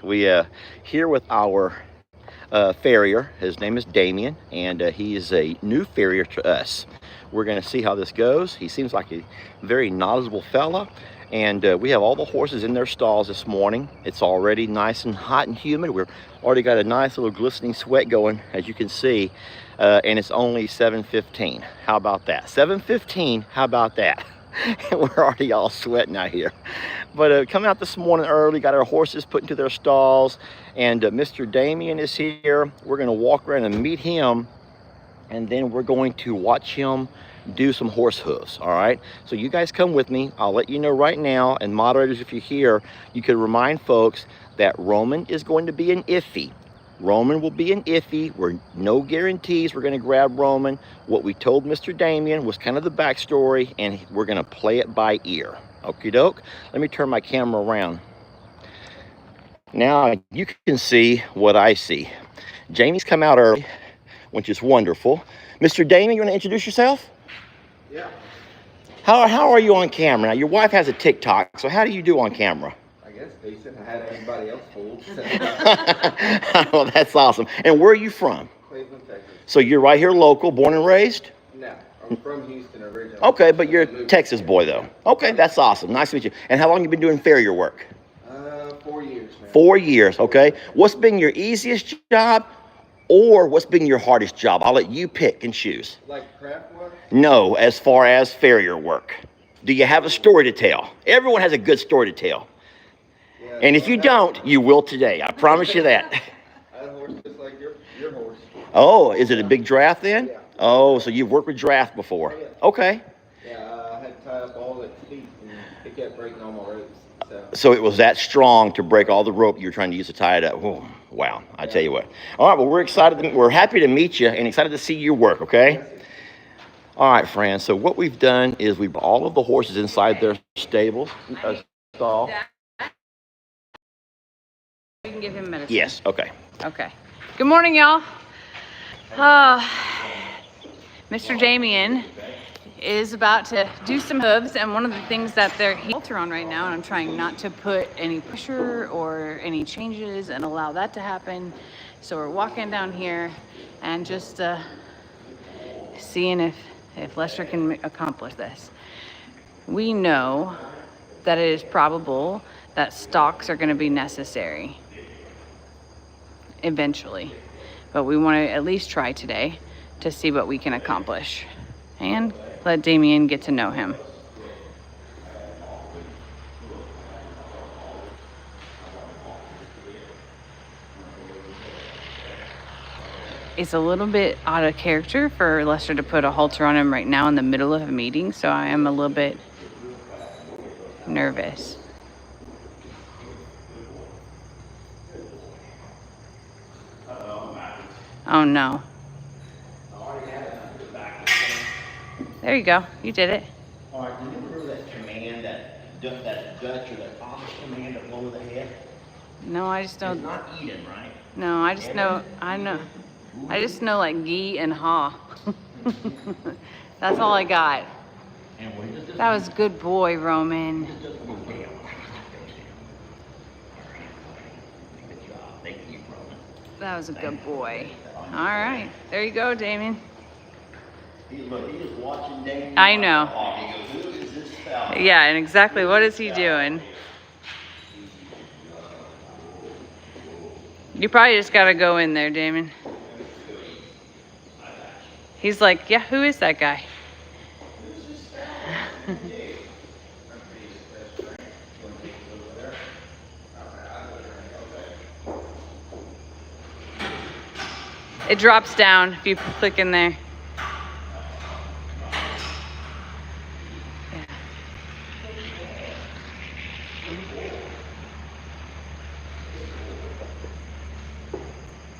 We here with our farrier. His name is Damian, and he is a new farrier to us. We're going to see how this goes. He seems like a very knowledgeable fella, and we have all the horses in their stalls this morning. It's already nice and hot and humid. We've already got a nice little glistening sweat going, as you can see, and it's only 7:15. How about that? 7:15. How about that? We're already all sweating out here. But coming out this morning early, got our horses put into their stalls, and Mr. Damian is here. We're going to walk around and meet him, and then we're going to watch him do some horse hooves. All right, so you guys come with me. I'll let you know right now, and moderators, if you're here, you can remind folks that Roman is going to be an iffy. Roman will be an iffy. We're no guarantees we're going to grab Roman. What we told Mr. Damian was kind of the backstory, and we're going to play it by ear. Okie doke. Let me turn my camera around. Now you can see what I see. Jamie's come out early, which is wonderful. Mr. Damian, you want to introduce yourself? Yeah. How are you on camera? Now, your wife has a TikTok, so how do you do on camera? I guess decent. I had everybody else fooled. So. Well, that's awesome. And where are you from? Cleveland, Texas. So you're right here local, born and raised? No, I'm from Houston originally. Okay, but you're a Texas boy, though. Okay, that's awesome. Nice to meet you. And how long have you been doing farrier work? 4 years, man. 4 years, okay. What's been your easiest job, or what's been your hardest job? I'll let you pick and choose. Like craft work? No, as far as farrier work. Do you have a story to tell? Everyone has a good story to tell. Yeah, And if you don't, you will today. I promise you that. I had a horse just like your horse. Oh, is it a big draft then? Yeah. Oh, so you've worked with draft before. Oh, yeah. Okay. Yeah, I had to tie up all its feet, and it kept breaking all my ropes. So it was that strong to break all the rope you were trying to use to tie it up. Oh, wow, I tell you what. All right, well, we're excited. We're happy to meet you and excited to see your work, okay? All right, friends, so what we've done is we've all of the horses inside their stables, stall. You can give him medicine. Yes, okay. Okay. Good morning, y'all. Mr. Damian is about to do some hooves, and one of the things that they're halter on right now, and I'm trying not to put any pressure or any changes and allow that to happen. So we're walking down here and just seeing if Lester can accomplish this. We know that it is probable that stalks are going to be necessary eventually, but we want to at least try today to see what we can accomplish and let Damian get to know him. It's a little bit out of character for Lester to put a halter on him right now in the middle of a meeting, so I am a little bit nervous. Oh no. There you go. You did it. All right, do you remember that command, that Dutch or that Amish command of lower the head? No, I just It's don't. not Eden, right? No, I just know. I just know like gee and ha. That's all I got. And what does this That was good boy, Roman. Just goes down. Good job. Thank you, Roman. That was a good boy. All right, there you go, Damian. Look, he is watching Damian. I know. He goes, who is this fella? Yeah, and exactly what is he doing? You probably just gotta go in there, Damian. He's like, yeah, who is that guy? It drops down if you click in there. Yeah.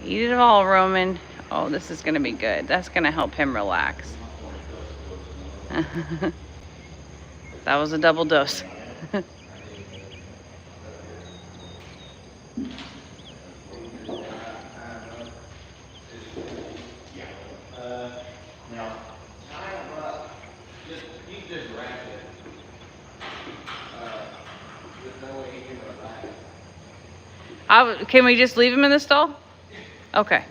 Eat it all, Roman. Oh, this is gonna be good. That's gonna help him relax. That was a double dose. Can we just leave him in the stall? Okay.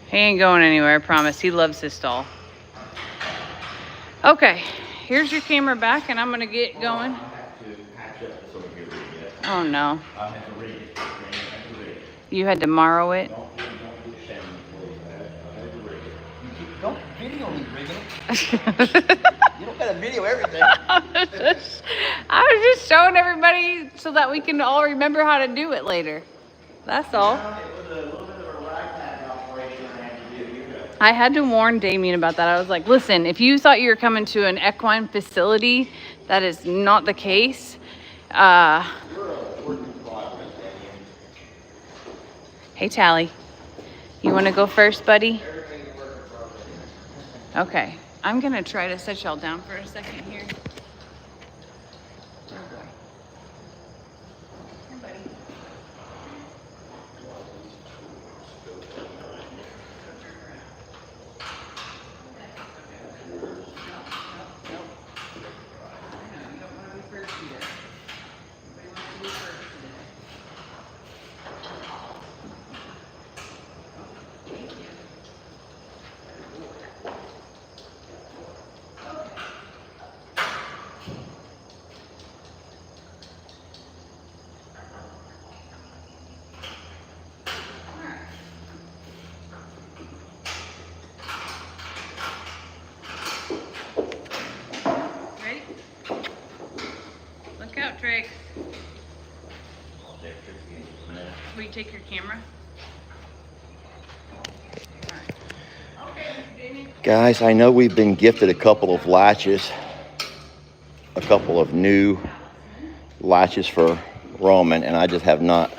He ain't going anywhere, I promise. He loves his stall. Okay, here's your camera back, and I'm gonna get going. Oh no. You had to borrow it? Don't video me, Rita. You don't gotta video everything. I was just showing everybody so that we can all remember how to do it later. That's all. I had to warn Damian about that. I was like, listen, if you thought you were coming to an equine facility, that is not the case. Hey, Tally, you want to go first, buddy? Okay, I'm going to try to set y'all down for a second here. Tricks. Will you take your camera? Guys, I know we've been gifted a couple of latches, a couple of new latches for Roman, and I just have not,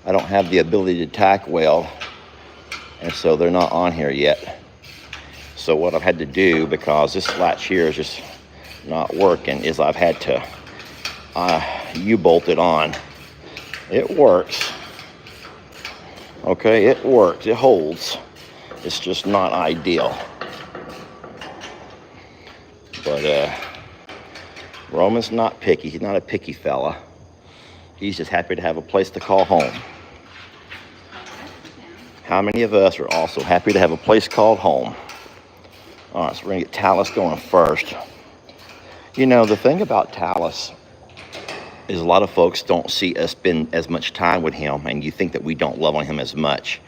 I don't have the ability to tack weld, and so they're not on here yet. So what I've had to do, because this latch here is just not working, is I've had to U-bolt it on. It works. Okay, it works. It holds. It's just not ideal. But Roman's not picky. He's not a picky fella. He's just happy to have a place to call home. How many of us are also happy to have a place called home? All right, so we're gonna get Talis going first. You know, the thing about Talis is a lot of folks don't see us spend as much time with him, and you think that we don't love on him as much.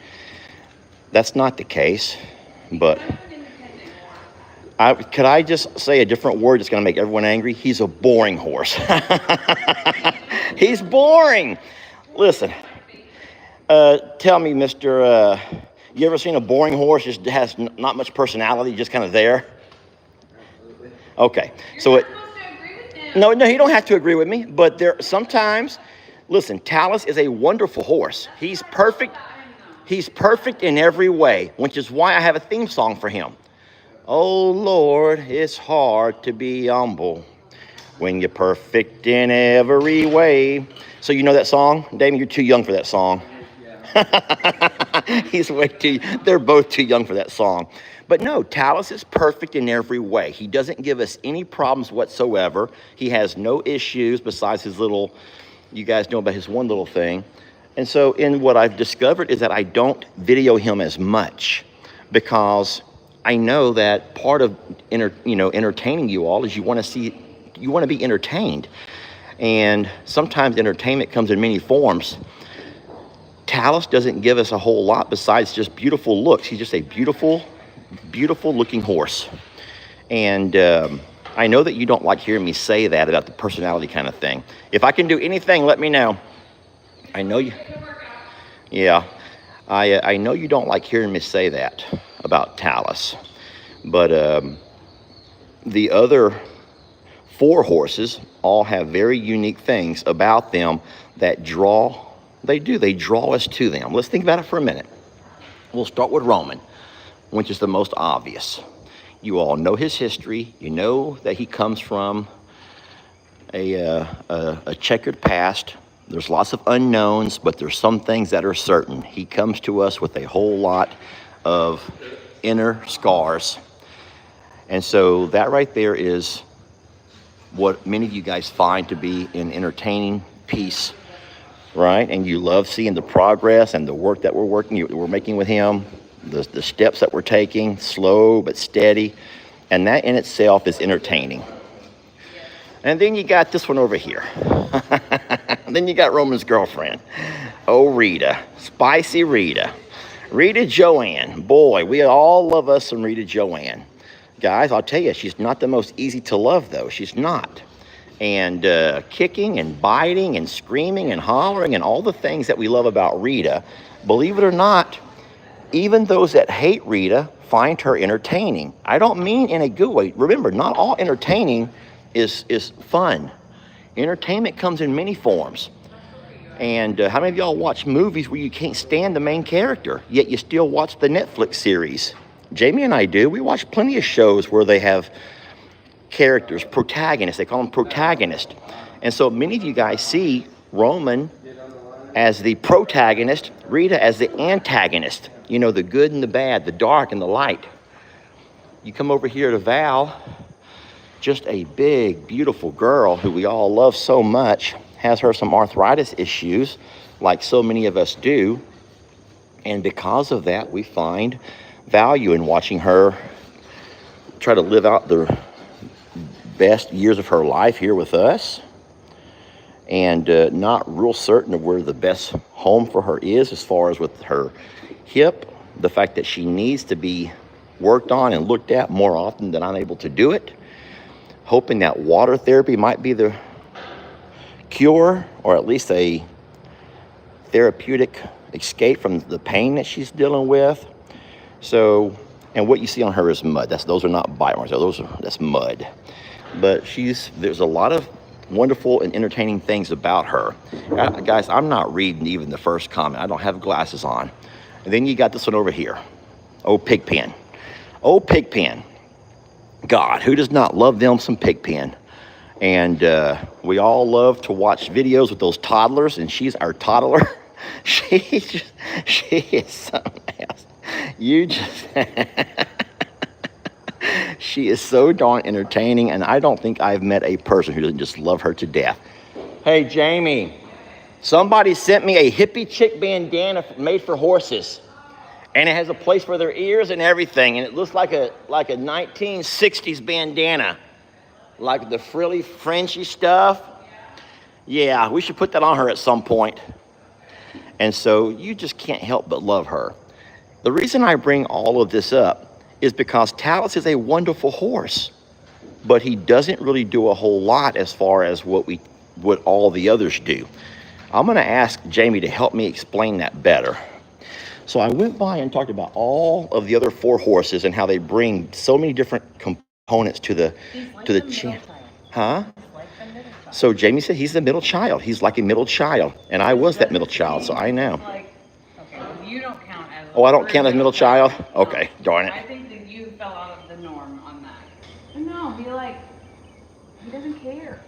That's not the case, but could I just say a different word that's gonna make everyone angry? He's a boring horse. He's boring. Listen, tell me, Mr. You ever seen a boring horse just has not much personality, just kind of there? Okay, so it. No, you don't have to agree with me, but there sometimes, listen, Talis is a wonderful horse. He's perfect. He's perfect in every way, which is why I have a theme song for him. Oh, Lord, it's hard to be humble when you're perfect in every way. So you know that song? Damian, you're too young for that song. He's way too, they're both too young for that song. But no, Talis is perfect in every way. He doesn't give us any problems whatsoever. He has no issues besides his little, you guys know about his one little thing. And so in what I've discovered is that I don't video him as much, because I know that part of entertaining you all is you want to be entertained. And sometimes entertainment comes in many forms. Talis doesn't give us a whole lot besides just beautiful looks. He's just a beautiful looking horse. And I know that you don't like hearing me say that about the personality kind of thing. If I can do anything, let me know. I know you. Yeah, I know you don't like hearing me say that about Talis. But the other 4 horses all have very unique things about them that draw. They draw us to them. Let's think about it for a minute. We'll start with Roman, which is the most obvious. You all know his history. You know that he comes from a checkered past. There's lots of unknowns, but there's some things that are certain. He comes to us with a whole lot of inner scars. And so that right there is what many of you guys find to be an entertaining piece, right? And you love seeing the progress and the work that we're making with him, the steps that we're taking, slow but steady, and that in itself is entertaining. And then you got this one over here. Then you got Roman's girlfriend. Oh, Rita. Spicy Rita. Rita Joanne. Boy, we all love us some Rita Joanne. Guys, I'll tell you, she's not the most easy to love, though. She's not. And kicking and biting and screaming and hollering and all the things that we love about Rita, believe it or not, even those that hate Rita find her entertaining. I don't mean in a good way. Remember, not all entertaining is fun. Entertainment comes in many forms. And how many of y'all watch movies where you can't stand the main character, yet you still watch the Netflix series? Jamie and I do. We watch plenty of shows where they have characters, protagonists. They call them protagonists. And so many of you guys see Roman as the protagonist, Rita as the antagonist. You know, the good and the bad, the dark and the light. You come over here to Val, just a big, beautiful girl who we all love so much, has her some arthritis issues, like so many of us do. And because of that, we find value in watching her try to live out the best years of her life here with us. And not real certain of where the best home for her is as far as with her hip, the fact that she needs to be worked on and looked at more often than I'm able to do it. Hoping that water therapy might be the cure, or at least a therapeutic escape from the pain that she's dealing with. So, and what you see on her is mud. Those are not bite marks. That's mud. But there's a lot of wonderful and entertaining things about her. Guys, I'm not reading even the first comment. I don't have glasses on. And then you got this one over here. Oh, Pigpen. Oh, Pigpen. God, who does not love them some Pigpen? And we all love to watch videos with those toddlers, and she's our toddler. She is something else. She is so darn entertaining, and I don't think I've met a person who doesn't just love her to death. Hey, Jamie, somebody sent me a hippie chick bandana made for horses. And it has a place for their ears and everything. And it looks like a 1960s bandana. Like the frilly, Frenchy stuff. Yeah, we should put that on her at some point. And so you just can't help but love her. The reason I bring all of this up is because Talis is a wonderful horse. But he doesn't really do a whole lot as far as what all the others do. I'm going to ask Jamie to help me explain that better. So I went by and talked about all of the other 4 horses and how they bring so many different components to the champ. Huh? So Jamie said he's the middle child. He's like a middle child, and I was that middle child, so I know. Okay, well, you don't count as. Oh, I don't count as middle child? Okay, darn it. I think that you fell out of the norm on that. No, he doesn't care.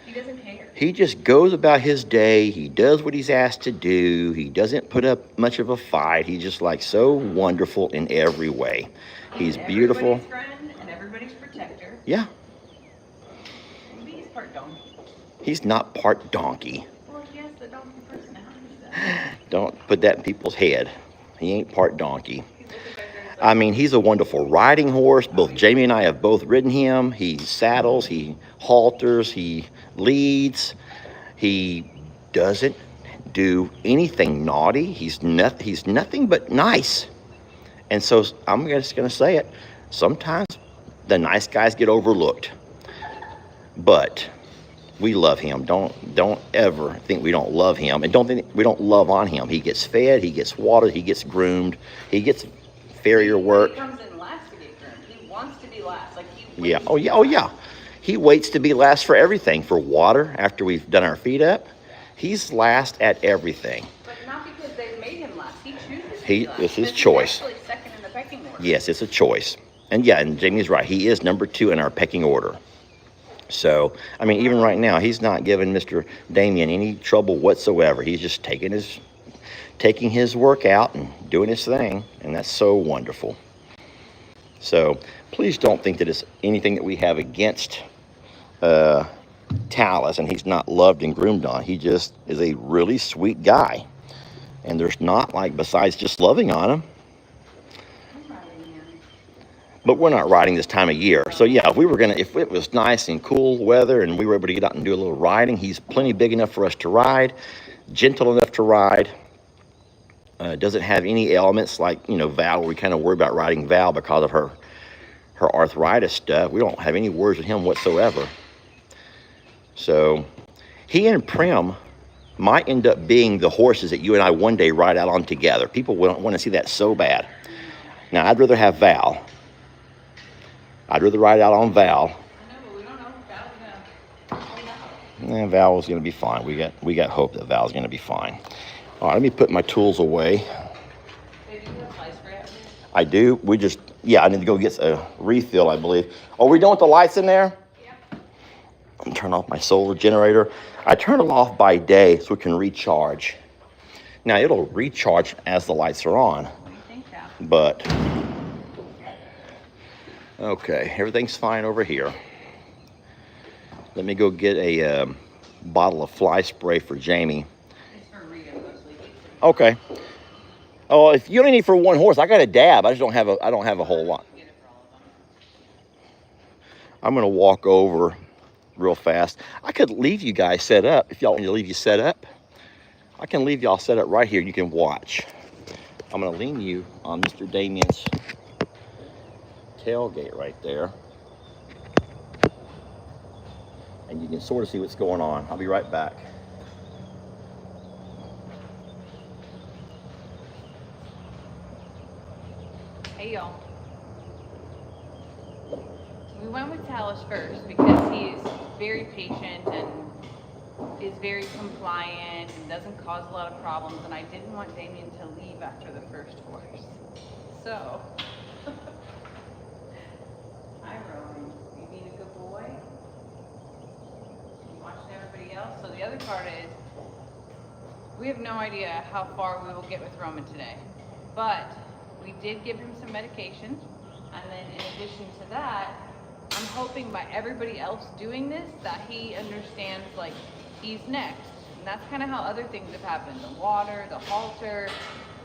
He doesn't care. He just goes about his day. He does what he's asked to do. He doesn't put up much of a fight. He's just like so wonderful in every way. He's beautiful. Everybody's friend and everybody's protector. Yeah. Maybe he's part donkey. He's not part donkey. Well, he has the donkey personality. Don't put that in people's head. He ain't part donkey. I mean, he's a wonderful riding horse. Both Jamie and I have both ridden him. He saddles, he halters, he leads. He doesn't do anything naughty. He's nothing but nice. And so I'm just going to say it. Sometimes the nice guys get overlooked. But we love him. Don't ever think we don't love him. And don't think we don't love on him. He gets fed, he gets watered, he gets groomed, he gets Farrier work. He comes in last to get groomed. He wants to be last. Like he Yeah. Oh yeah. He waits to be last for everything. For water, after we've done our feet up, he's last at everything. But not because they've made him last. He chooses to be last. It's his choice. He's actually second in the pecking order. Yes, it's a choice. And yeah, and Jamie's right. He is number 2 in our pecking order. So, I mean, even right now, he's not giving Mr. Damian any trouble whatsoever. He's just taking his work out and doing his thing, and that's so wonderful. So please don't think that it's anything that we have against Talis, and he's not loved and groomed on. He just is a really sweet guy. And there's not, like, besides just loving on him. But we're not riding this time of year. So yeah, if it was nice and cool weather and we were able to get out and do a little riding, he's plenty big enough for us to ride, gentle enough to ride. Doesn't have any ailments like, Val. We kind of worry about riding Val because of her arthritis stuff. We don't have any worries with him whatsoever. So he and Prim might end up being the horses that you and I one day ride out on together. People want to see that so bad. Now, I'd rather have Val. I'd rather ride out on Val. I know, but we don't know if Val's gonna hold out. Val is going to be fine. We got hope that Val's going to be fine. All right, let me put my tools away. Hey, do you have fly spray out here? I do. I need to go get a refill, I believe. Are we done with the lights in there? Yep. I'm going to turn off my solar generator. I turn them off by day so it can recharge. Now, it'll recharge as the lights are on. What do you think, Val? But, okay, everything's fine over here. Let me go get a bottle of fly spray for Jamie. It's for Rita mostly. Okay. Oh, if you only need for one horse, I got a dab. I just don't have a whole lot. Get it for all of them. I'm gonna walk over real fast. I could leave you guys set up if y'all want me to leave you set up. I can leave y'all set up right here. You can watch. I'm gonna lean you on Mr. Damian's tailgate right there, and you can sort of see what's going on. I'll be right back. Hey, y'all. We went with Talis first because he's very patient and is very compliant and doesn't cause a lot of problems, and I didn't want Damian to leave after the first horse. So, hi Roman, you being a good boy? You watching everybody else? So the other part is, we have no idea how far we will get with Roman today, but we did give him some medication, and then in addition to that, I'm hoping by everybody else doing this that he understands, like, he's next. And that's kind of how other things have happened. The water, the halter,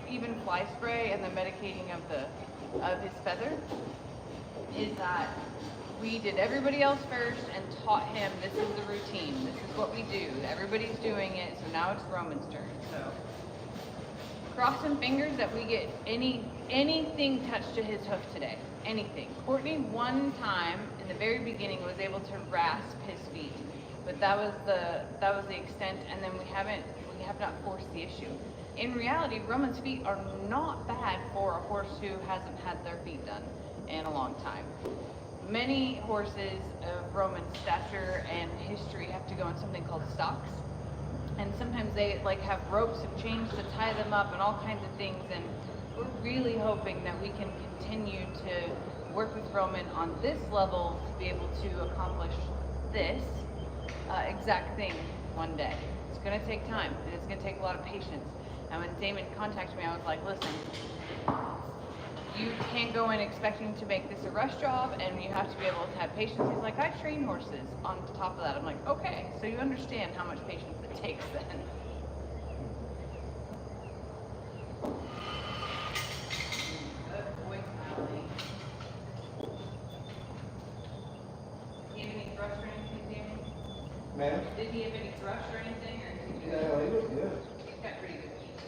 even fly spray, and the medicating of his feather, is that we did everybody else first and taught him this is the routine. This is what we do. Everybody's doing it, so now it's Roman's turn. So crossing fingers that we get anything touched to his hoof today. Anything. Courtney one time in the very beginning was able to rasp his feet, but that was the extent, and then we have not forced the issue. In reality, Roman's feet are not bad for a horse who hasn't had their feet done in a long time. Many horses of Roman stature and history have to go on something called stocks, and sometimes they have ropes and chains to tie them up and all kinds of things, and we're really hoping that we can continue to work with Roman on this level to be able to accomplish this exact thing one day. It's going to take time, and it's going to take a lot of patience. And when Damon contacted me, I was like, listen, you can't go in expecting to make this a rush job, and you have to be able to have patience. He's like, I train horses on top of that. I'm like, okay, so you understand how much patience it takes then. Good boy, Smiley. Did he have any thrush or anything, Damon? Man, Did he have any thrush or anything? Or did he yeah, he was good. He's got pretty good feet.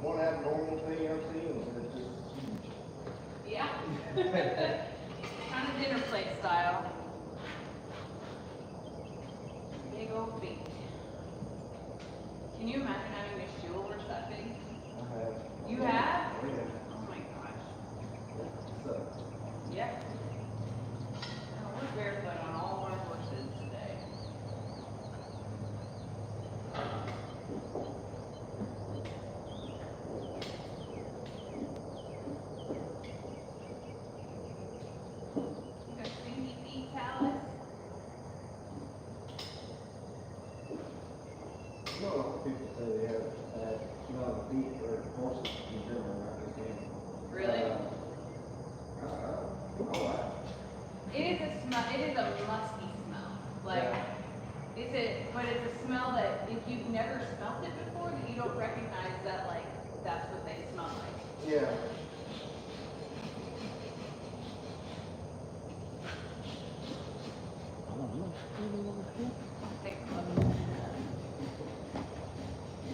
One abnormal thing I've seen is it's just huge. Yeah. Kind of dinner plate style. Big old feet. Can you imagine having a shoe horse that big? I have. You have? Oh, yeah. Oh my gosh. So, Yep. No, we're barefoot on all our horses. smell that if you've never smelled it before, that you don't recognize that, like, that's what they smell like. Yeah.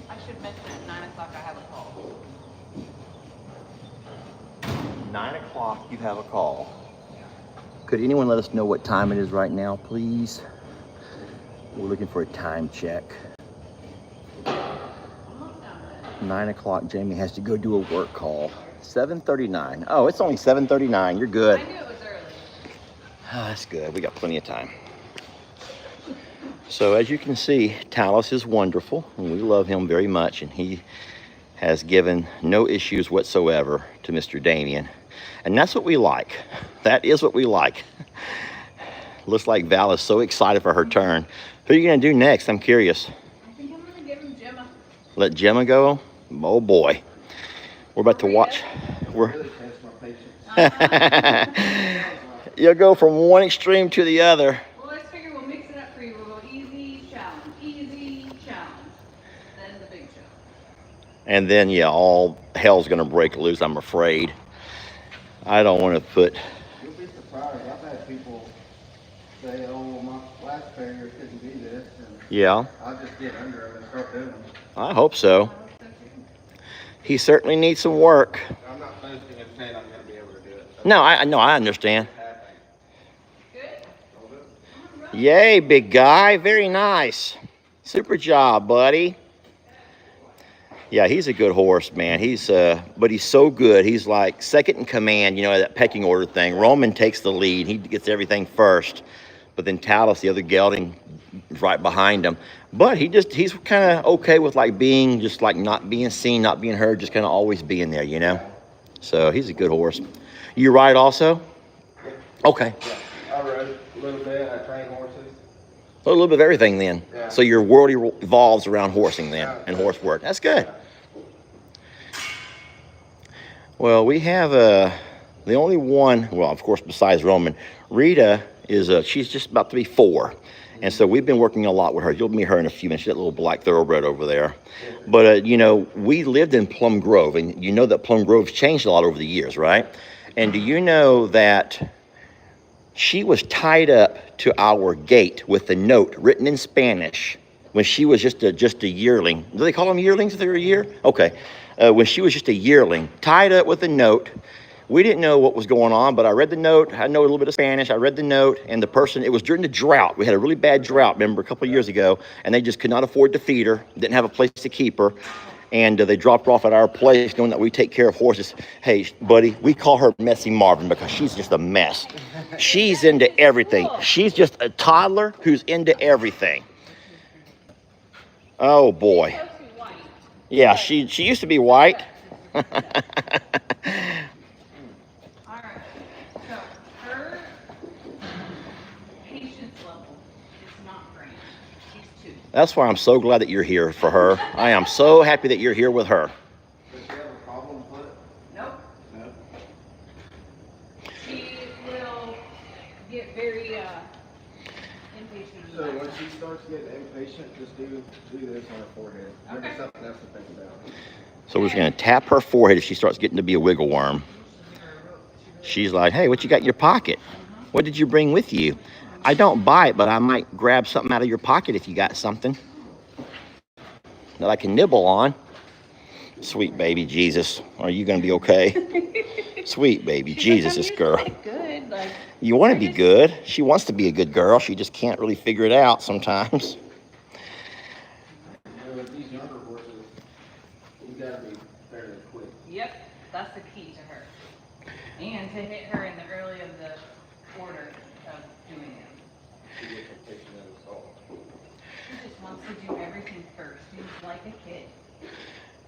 I should mention at 9 o'clock I have a call. 9 o'clock, you have a call. Could anyone let us know what time it is right now, please? We're looking for a time check. 9 o'clock, Jamie has to go do a work call. 7:39. Oh, it's only 7:39. You're good. I knew it was early. Oh, that's good. We got plenty of time. So as you can see, Talis is wonderful, and we love him very much, and he has given no issues whatsoever to Mr. Damian. And that's what we like. That is what we like. Looks like Val is so excited for her turn. Who are you gonna do next? I'm curious. I think I'm gonna give him Gemma. Let Gemma go? Oh boy. We're about to watch. We're Really test my patience. You'll go from one extreme to the other. Well, let's figure we'll mix it up for you. We'll go easy, challenge, then the big challenge. And then, yeah, all hell's gonna break loose, I'm afraid. I don't want to put. You'll be surprised. I've had people say, oh, my last Farrier couldn't do this. And Yeah, I'll just get under them and start doing them. I hope so. He certainly needs some work. I'm not boasting and saying I'm going to be able to do it. No, I understand. Good? Yay, big guy. Very nice. Super job, buddy. Yeah, he's a good horse, man. But he's so good. He's like second in command, you know, that pecking order thing. Roman takes the lead. He gets everything first. But then Talis, the other gelding, is right behind him. But he's kind of okay with like being, just like not being seen, not being heard, just kind of always being there, you know? So he's a good horse. You ride also? Okay. Yeah, I rode a little bit. I train horses. A little bit of everything then. Yeah. So your world evolves around horsing then, and horse work. That's good. Well, we have the only one, well, of course, besides Roman, Rita she's just about to be 4. And so we've been working a lot with her. You'll meet her in a few minutes. She's that little black thoroughbred over there. But, you know, we lived in Plum Grove, and you know that Plum Grove's changed a lot over the years, right? And do you know that she was tied up to our gate with a note written in Spanish when she was just a yearling. Do they call them yearlings if they're a year? Okay. When she was just a yearling, tied up with a note. We didn't know what was going on, but I read the note. I know a little bit of Spanish. I read the note, and the person, it was during the drought. We had a really bad drought, remember, a couple of years ago, and they just could not afford to feed her, didn't have a place to keep her, and they dropped her off at our place knowing that we take care of horses. Hey, buddy, we call her Messy Marvin because she's just a mess. She's into everything. She's just a toddler who's into everything. Oh, boy. Yeah, she used to be white. All right. So her patience level is not great. She's 2. That's why I'm so glad that you're here for her. I am so happy that you're here with her. Does she have a problem with it? Nope. No. She will get very impatient. So when she starts getting impatient, just do this on her forehead. Maybe Okay. something else to think about. So we're just going to tap her forehead if she starts getting to be a wiggle worm. She's like, hey, what you got in your pocket? What did you bring with you? I don't bite, but I might grab something out of your pocket if you got something that I can nibble on. Sweet baby Jesus, are you going to be okay? Sweet baby Jesus, this girl. Good. Like, You want to be good. She wants to be a good girl. She just can't really figure it out sometimes. You know, with these younger horses, you gotta be fairly quick. yep, that's the key to her. And to hit her in the early of the order of doing it. To get the patient in the stall. She just wants to do everything first. She's like a kid.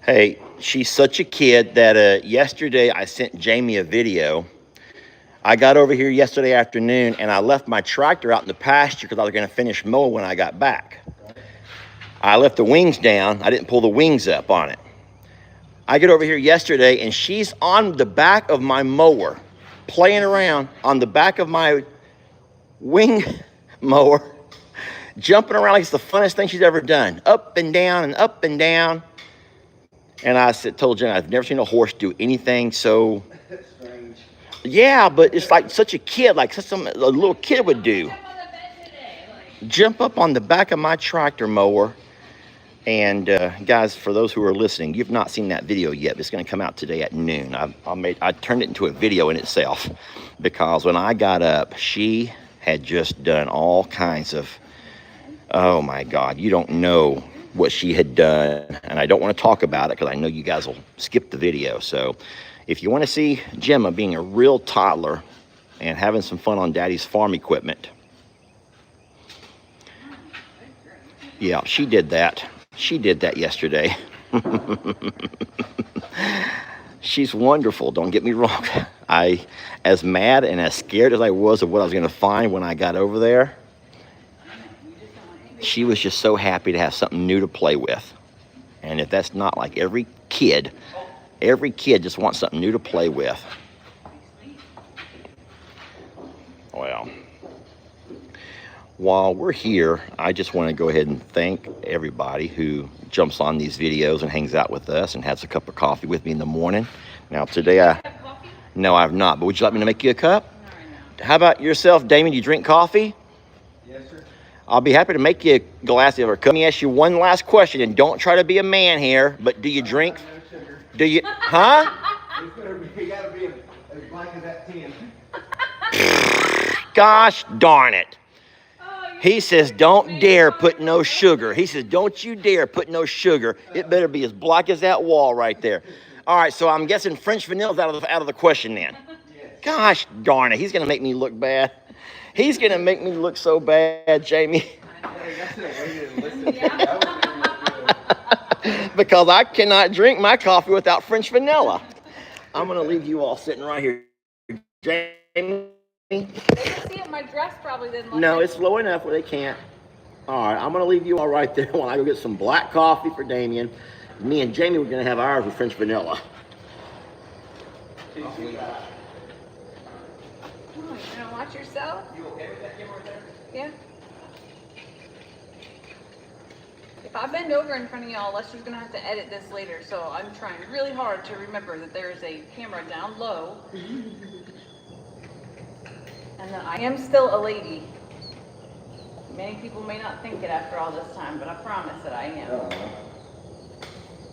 Hey, she's such a kid that yesterday I sent Jamie a video. I got over here yesterday afternoon and I left my tractor out in the pasture because I was going to finish mowing when I got back. I left the wings down. I didn't pull the wings up on it. I get over here yesterday and she's on the back of my mower, playing around on the back of my wing mower, jumping around like it's the funnest thing she's ever done. Up and down and up and down. And I told Jenna, I've never seen a horse do anything so... Strange. Yeah, but it's like such a kid, like a little kid would do. Jump up on the back of my tractor mower. And guys, for those who are listening, you've not seen that video yet. But it's going to come out today at noon. I turned it into a video in itself because when I got up, she had just done all kinds of, oh my God, you don't know what she had done. And I don't want to talk about it because I know you guys will skip the video. So if you want to see Gemma being a real toddler and having some fun on Daddy's farm equipment, yeah, she did that. She did that yesterday. She's wonderful, don't get me wrong. As mad and as scared as I was of what I was going to find when I got over there, she was just so happy to have something new to play with. And if that's not like every kid just wants something new to play with. Well, while we're here, I just want to go ahead and thank everybody who jumps on these videos and hangs out with us and has a cup of coffee with me in the morning. Now today no, I have not, but would you like me to make you a cup? How about yourself, Damian? You drink coffee? Yes, sir. I'll be happy to make you a glass of it. Let me ask you one last question, and don't try to be a man here, but do you drink? No sugar. Do you, huh? You gotta be as black as that tin. Gosh darn it. He says, don't dare put no sugar. He says, don't you dare put no sugar. It better be as black as that wall right there. All right, so I'm guessing French vanilla's out of the question then. Gosh darn it, he's going to make me look bad. He's going to make me look so bad, Jamie. Because I cannot drink my coffee without French vanilla. I'm going to leave you all sitting right here. Jamie? They can see it. My dress probably didn't look No, it's low enough where they can't. All right, I'm going to leave you all right there while I go get some black coffee for Damian. Me and Jamie, we're going to have ours with French vanilla. Oh, you gonna watch yourself? You okay with that camera there? Yeah. If I bend over in front of y'all, Lester's gonna have to edit this later, so I'm trying really hard to remember that there is a camera down low. And that I am still a lady. Many people may not think it after all this time, but I promise that I am.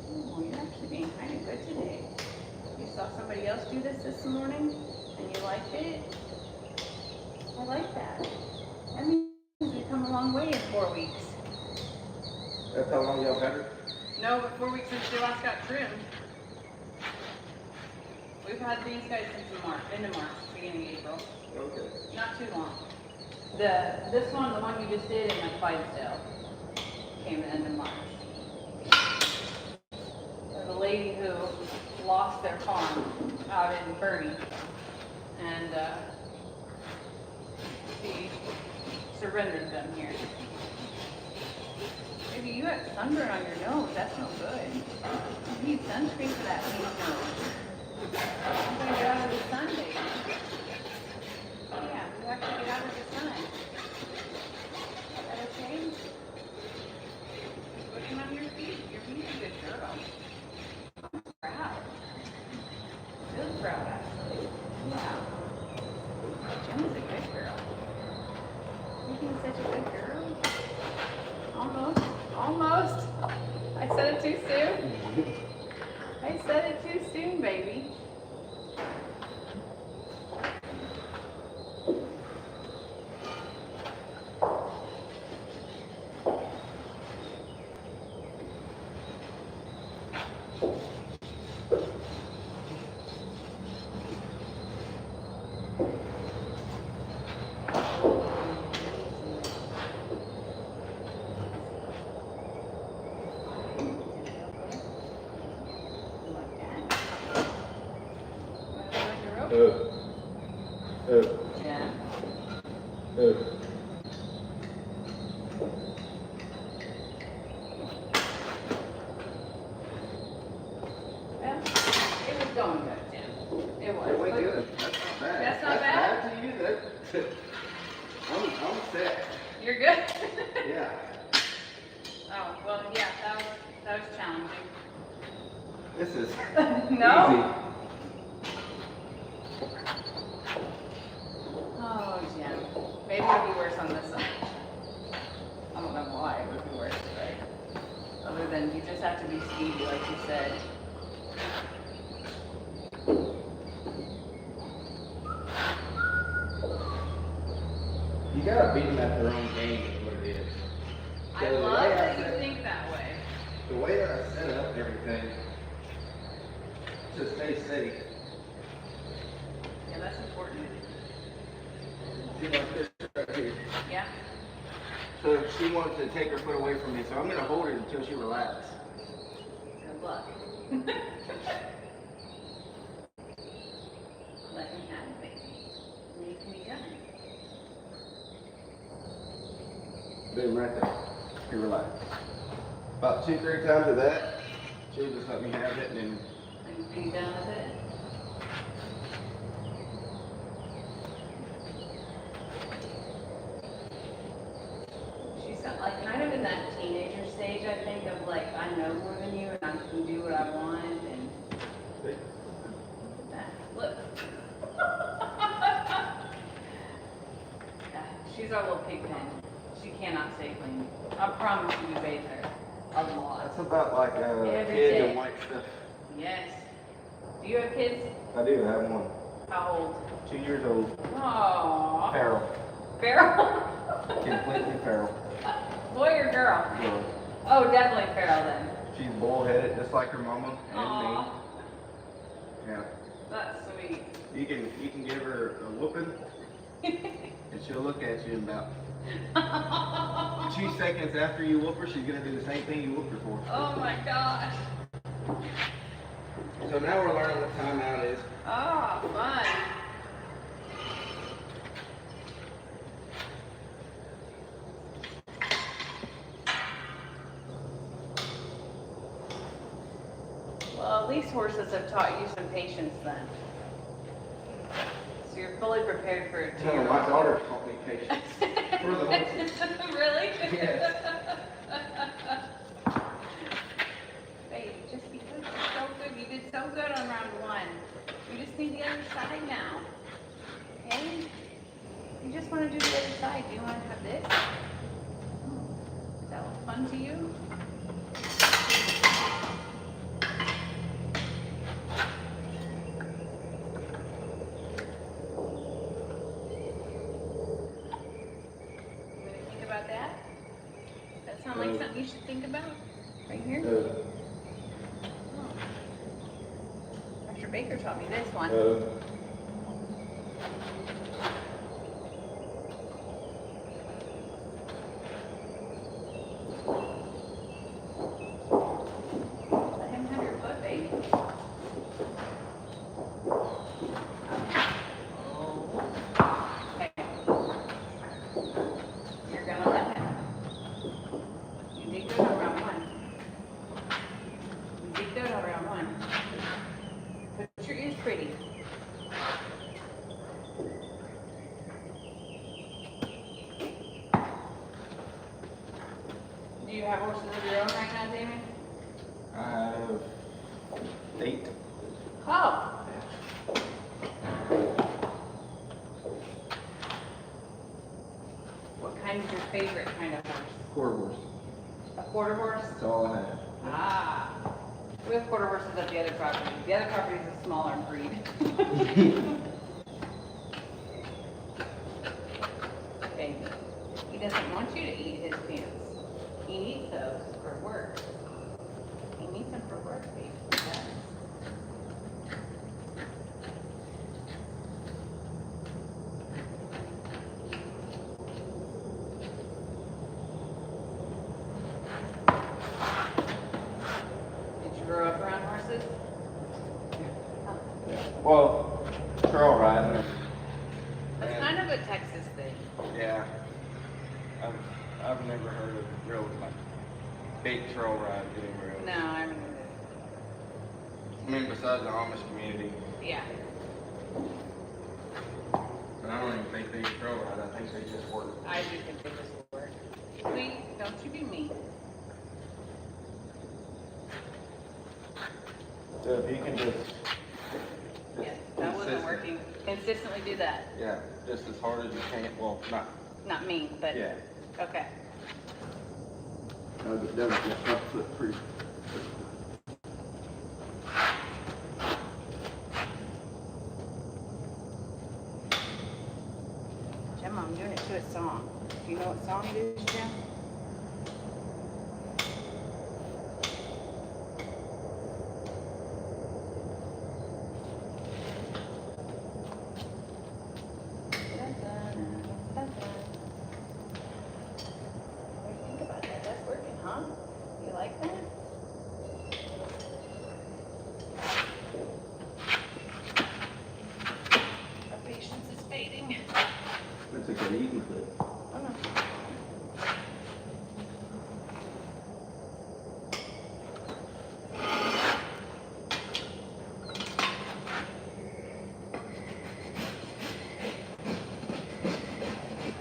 Oh, you're actually being kind of good today. You saw somebody else do this morning, and you liked it? I like that. That means we've come a long way in 4 weeks. That's how long y'all had her? No, but 4 weeks since they last got trimmed. We've had these guys since March, into March, beginning of April. Okay. Not too long. This one, the one you just did in the Clydesdale, came in the end of March. There's a lady who lost their farm out in Bernie, and she surrendered them here. Maybe you have sunburn on your nose. That's no good. You need sunscreen for that pink nose. I'm gonna get out of the sun, baby. Yeah, you have to get out of the sun. Is that okay? Just put them on your feet. You're being a good girl. I'm proud. Really proud, actually. Yeah. Gemma's a good girl. You think such a good girl? Almost. Almost. I said it too soon. I said it too soon, baby. Yeah. Well, it was going good, Jim. It was. Way But good. That's not bad. That's not bad? Bad to you. I'm set. You're good? Yeah. This is No? Oh, Jim. Maybe it'll be worse on this side. I don't know why it would be worse, right? Other than you just have to be speedy, like you said. You gotta beat them at their own game is what it is. I love that you think that way. The way that I set up everything to stay steady. Yeah, that's important. See like this right here. Yeah. So she wants to take her foot away from me, so I'm gonna hold it until she relaxes. Good luck. Let me have it, baby. Make me done. Boom, right there. You relax. About 2-3 times of that, she'll just let me have it, and then Are you done with it? She's got like kind of in that teenager stage, I think, of like, I know more than you and I can do what I want and see? that. Look. Yeah, she's our little pig pen. She cannot stay clean. I promise you we bathe her a lot. That's about like Every kids day. and white stuff. Yes. Do you have kids? I do have one. How old? 2 years old. Aww. Feral. Feral? Completely feral. Boy or girl? Girl. Oh, definitely feral then. She's bullheaded, just like her mama and Aw, me. Yeah. that's sweet. You can give her a whooping, and she'll look at you in about 2 seconds after you whoop her. She's gonna do the same thing you whooped her for. Oh my gosh. So now we're learning what timeout is. Oh, fun. Well, at least horses have taught you some patience then. So you're fully prepared for it. No, my daughter taught me patience. For the horses. Really? Yes. Babe, just because you're so good, you did so good on round 1. You just need the other side now. Okay? You just want to do the other side. Do you want to have this? Is that look fun to you? You want to think about that? That sound like something you should think about? Right here? Oh. Dr. Baker taught me this one. Let him have your foot, baby. Okay. You're gonna let him. You did good on round 1. You did good on round 1. Put your ears pretty. Do you have horses of your own right now, Damian? I have 8. Oh. What kind is your favorite kind of horse? Quarter horse. A quarter horse? That's all I have. Ah. We have quarter horses at the other property. The other property is a smaller breed. Okay. He doesn't want you to eat his pants. He needs those for work. He needs them for work, baby. He does. Did you grow up around horses? Well, trail riding. That's kind of a Texas thing. Yeah. I've never heard of real like big trail rides anywhere else. No, I remember I mean, besides the Amish community, that. Yeah. but I don't even think they trail ride. I think they just work. I do think they just work. Please, don't you be mean. So if you can just Yeah, that wasn't working. Consistently do that. Yeah, just as hard as you can. Well, Not me, but yeah. okay. That was my front foot pretty. Gemma, I'm doing it to a song. Do you know what song it is, Jim?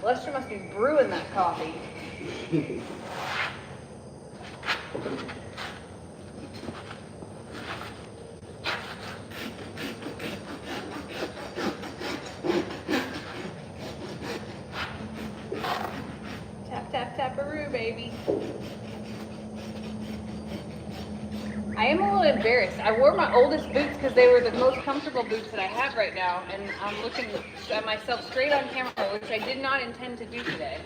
Lester must be brewing that coffee. Tap, tap, taparoo, baby. I am a little embarrassed. I wore my oldest boots because they were the most comfortable boots that I have right now, and I'm looking at myself straight on camera, which I did not intend to do today.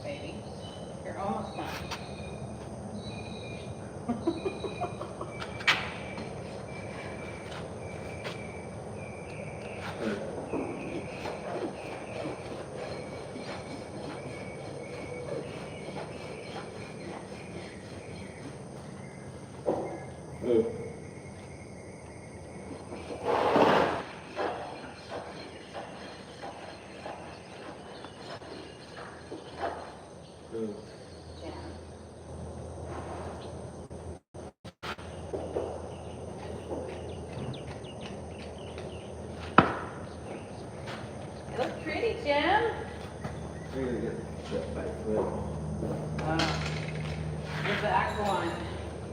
Baby, you're almost done. It looks pretty, Jim. You're gonna get that back foot. With the actual one,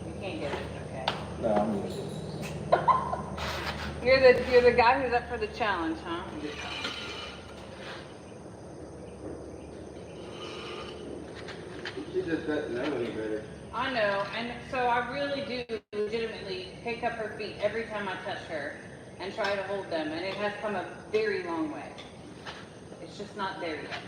you can't get it. Okay. No, I'm gonna You're the guy who's up for the challenge, huh? She just doesn't know any better. I know, and so I really do legitimately pick up her feet every time I touch her and try to hold them, and it has come a very long way. It's just not there yet.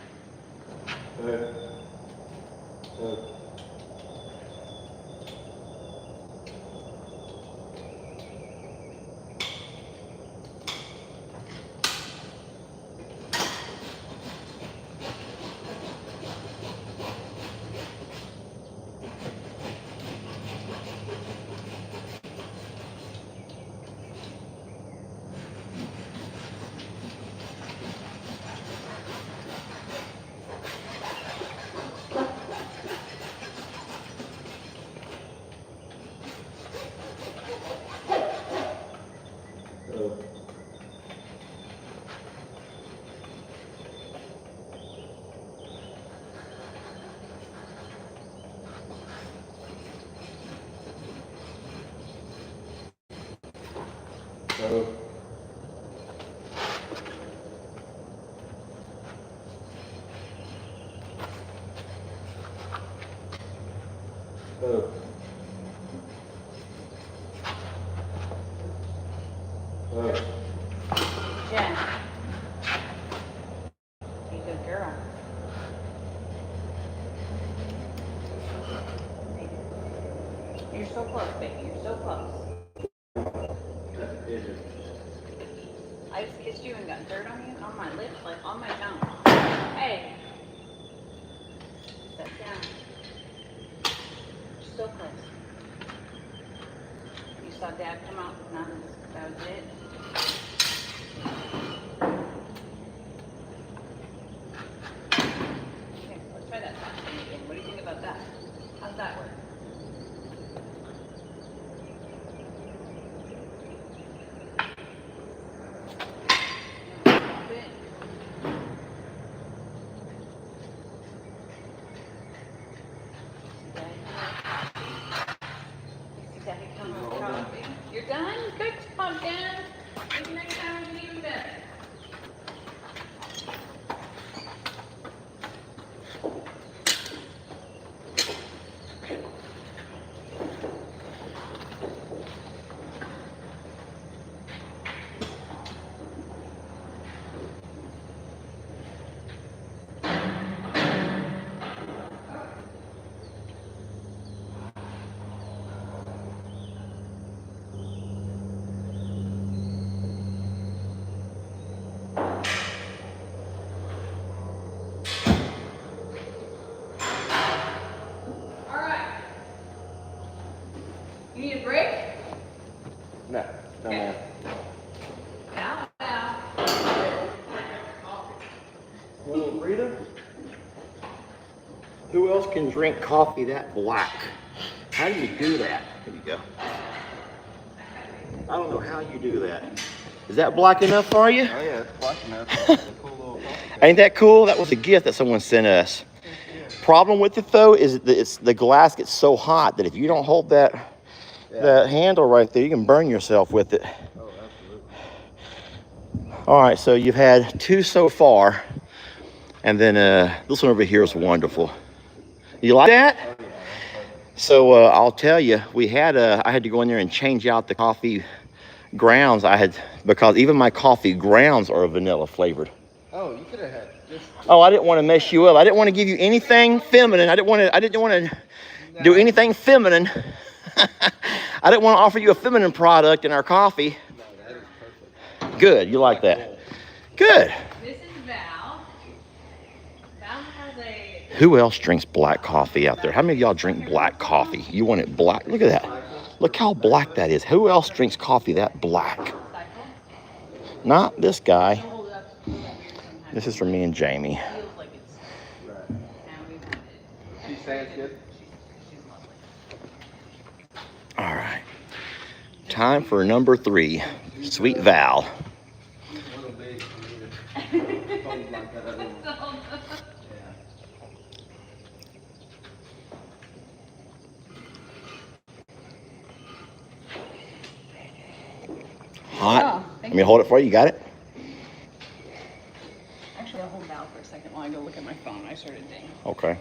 Jen. Be a good girl. You're so close, baby. You're so close. I just kissed you and got dirt on you, on my lips, like on my tongue. Hey. Sit down. You're so close. You saw Dad come out. No, that was it. that work? You're done? Good job, Dan. Maybe next time will be even better. You need a break? No, no, ma'am. Ow. Well, Rita, who else can drink coffee that black? How do you do that? Here you go. I don't know how you do that. Is that black enough for you? Oh yeah, it's black enough. It's a cool little coffee cup. Ain't that cool? That was a gift that someone sent us. Problem with it though is that the glass gets so hot that if you don't hold that handle right there, you can burn yourself with it. Oh, absolutely. All right, so you've had 2 so far, and then this one over here is wonderful. You like that? Oh, yeah. So I'll tell you, I had to go in there and change out the coffee grounds. Because even my coffee grounds are vanilla flavored. Oh, you could have had just. Oh, I didn't want to mess you up. I didn't want to give you anything feminine. I didn't want to do anything feminine. I didn't want to offer you a feminine product in our coffee. No, that is perfect. Good, you like that. Good. This is Val. Val has a... Who else drinks black coffee out there? How many of y'all drink black coffee? You want it black? Look at that. Look how black that is. Who else drinks coffee that black? cycle. Not this guy. Hold it up. Hold that weird sometimes. This is for me and Jamie. It feels like it's... Right. And we've had it. She sounds good. She's lovely. All right. Time for number 3. Sweet Val. She's a little big for me to hold like that. Yeah. Hot. Oh, thank Let me hold it for you. You got it? Actually, I'll hold Val for a second while I go look at my phone. I started ding. Okay.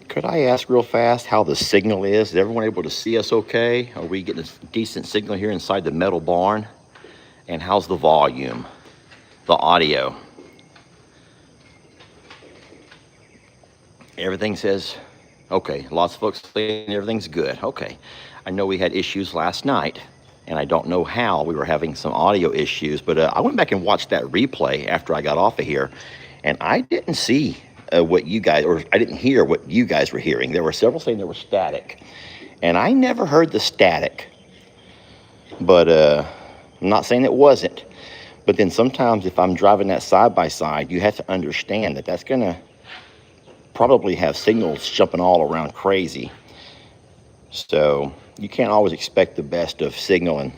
Could I ask real fast how the signal is? Is everyone able to see us okay? Are we getting a decent signal here inside the metal barn? And how's the volume? The audio? Everything says, okay. Lots of folks saying everything's good. Okay. I know we had issues last night, and I don't know how we were having some audio issues, but I went back and watched that replay after I got off of here, and I didn't see what you guys, or I didn't hear what you guys were hearing. There were several saying there was static, and I never heard the static, but I'm not saying it wasn't. But then sometimes if I'm driving that side-by-side, you have to understand that that's gonna probably have signals jumping all around crazy. So you can't always expect the best of signaling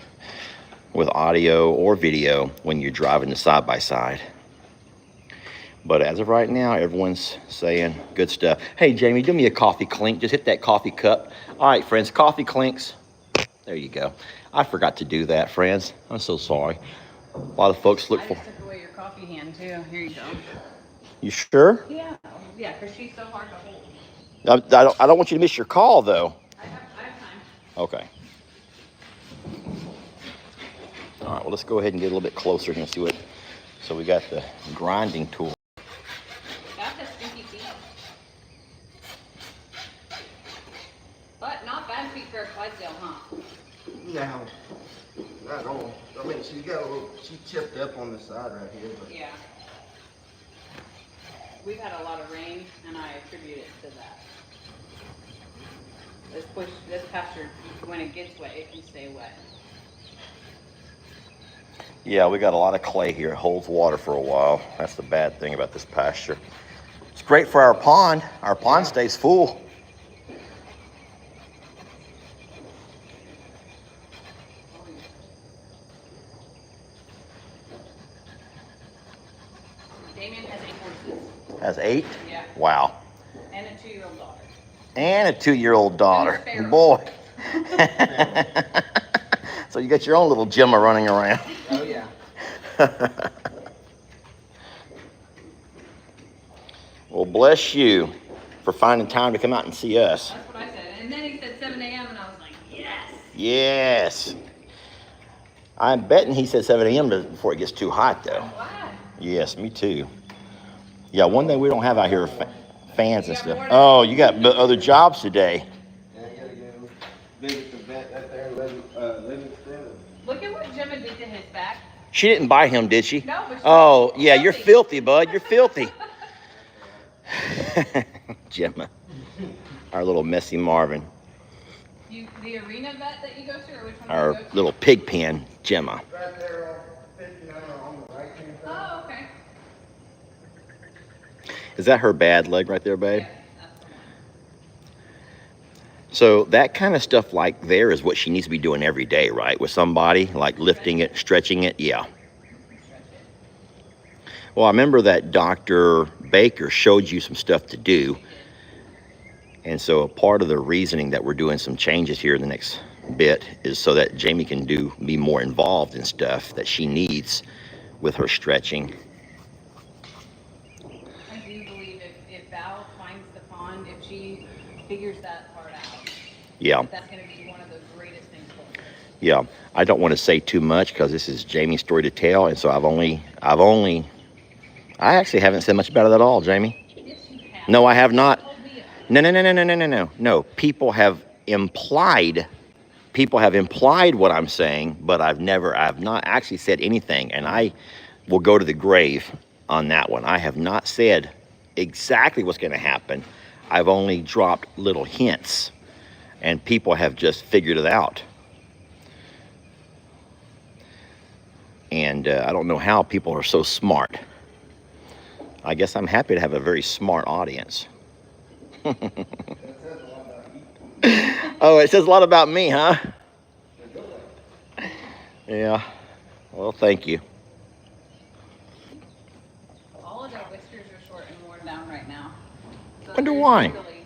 with audio or video when you're driving the side-by-side. But as of right now, everyone's saying good stuff. Hey, Jamie, do me a coffee clink. Just hit that coffee cup. All right, friends, coffee clinks. There you go. I forgot to do that, friends. I'm so sorry. A lot of folks look I for... just took away your coffee hand, too. Here you go. You sure? Yeah, because she's so hard to hold. I don't want you to miss your call, though. I have time. Okay. All right, well, let's go ahead and get a little bit closer and see what... So we got the grinding tool. That's a stinky feet. But not bad feet for a Clydesdale, huh? No, not at all. I mean, she's got a little, she chipped up on the side right here, but Yeah. We've had a lot of rain, and I attribute it to that. This pasture, when it gets wet, it can stay wet. Yeah, we got a lot of clay here. It holds water for a while. That's the bad thing about this pasture. It's great for our pond. Our pond stays full. Damian has 8 horses. Has 8? Yeah. Wow. And a 2-year-old daughter. And a 2-year-old daughter. And a Boy. So you got your own little Gemma running around. Oh yeah. Well, bless you for finding time to come out and see us. That's what I said. And then he said 7 a.m. and I was like, yes. Yes. I'm betting he said 7 a.m. before it gets too hot, though. Why? Yes, me too. Yeah, one thing we don't have out here are fans and stuff. Oh, you got other jobs today. Yeah, I gotta go visit the vet up there, Livingston. Look at what Gemma did to his back. She didn't buy him, did she? No, but she Oh, yeah, you're filthy, bud. You're filthy. Gemma. Our little messy Marvin. The arena vet that you go to, or which one Our do you go to? little pig pen, Gemma. Right there on 59 on the right hand side. Oh, okay. Is that her bad leg right there, babe? Yeah, that's the one. So that kind of stuff like there is what she needs to be doing every day, right? With somebody, like lifting it, stretching it, yeah. Well, I remember that Dr. Baker showed you some stuff to do. And so a part of the reasoning that we're doing some changes here in the next bit is so that Jamie can be more involved in stuff that she needs with her stretching. I do believe if Val finds the pond, if she figures that part out, Yeah. that's going to be one of the greatest things for her. Yeah. I don't want to say too much because this is Jamie's story to tell. And so I actually haven't said much about it at all, Jamie. Yes, you have. No, I have not. Told me No. No, people have implied what I'm saying, but I've not actually said anything. And I will go to the grave on that one. I have not said exactly what's going to happen. I've only dropped little hints, and people have just figured it out. And I don't know how people are so smart. I guess I'm happy to have a very smart audience. Oh, it says a lot about me, huh? Yeah. Well, thank you. all of our whiskers are short and worn down right now. So Wonder they're why. really-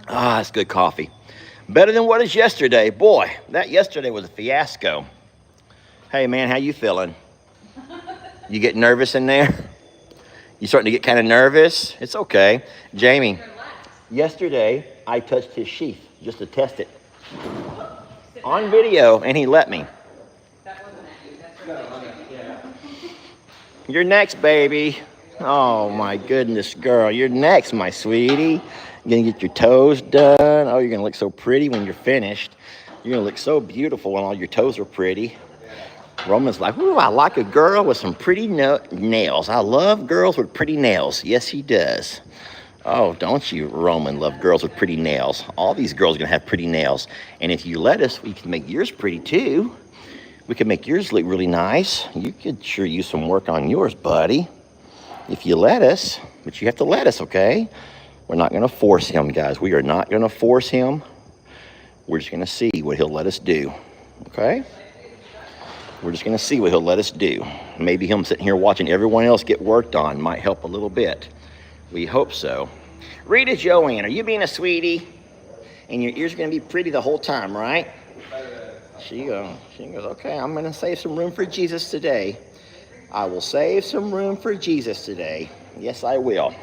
Ah, it's good coffee. Better than what is yesterday. Boy, that yesterday was a fiasco. Hey, man, how you feeling? You get nervous in there? You starting to get kind of nervous? It's okay. Jamie, Relax. yesterday I touched his sheath just to test it on video, and he let me. That wasn't at you. That's right. Yeah. You're next, baby. Oh, my goodness, girl. You're next, my sweetie. You're going to get your toes done. Oh, you're going to look so pretty when you're finished. You're going to look so beautiful when all your toes are pretty. Roman's like, ooh, I like a girl with some pretty nails. I love girls with pretty nails. Yes, he does. Oh, don't you, Roman, love girls with pretty nails. All these girls are going to have pretty nails. And if you let us, we can make yours pretty, too. We can make yours look really nice. You could sure use some work on yours, buddy. If you let us. But you have to let us, okay? We're not going to force him, guys. We are not going to force him. We're just going to see what he'll let us do, okay? We're just going to see what he'll let us do. Maybe him sitting here watching everyone else get worked on might help a little bit. We hope so. Rita Joanne, are you being a sweetie? And your ears are going to be pretty the whole time, right? She goes, okay, I'm going to save some room for Jesus today. I will save some room for Jesus today. Yes, I will.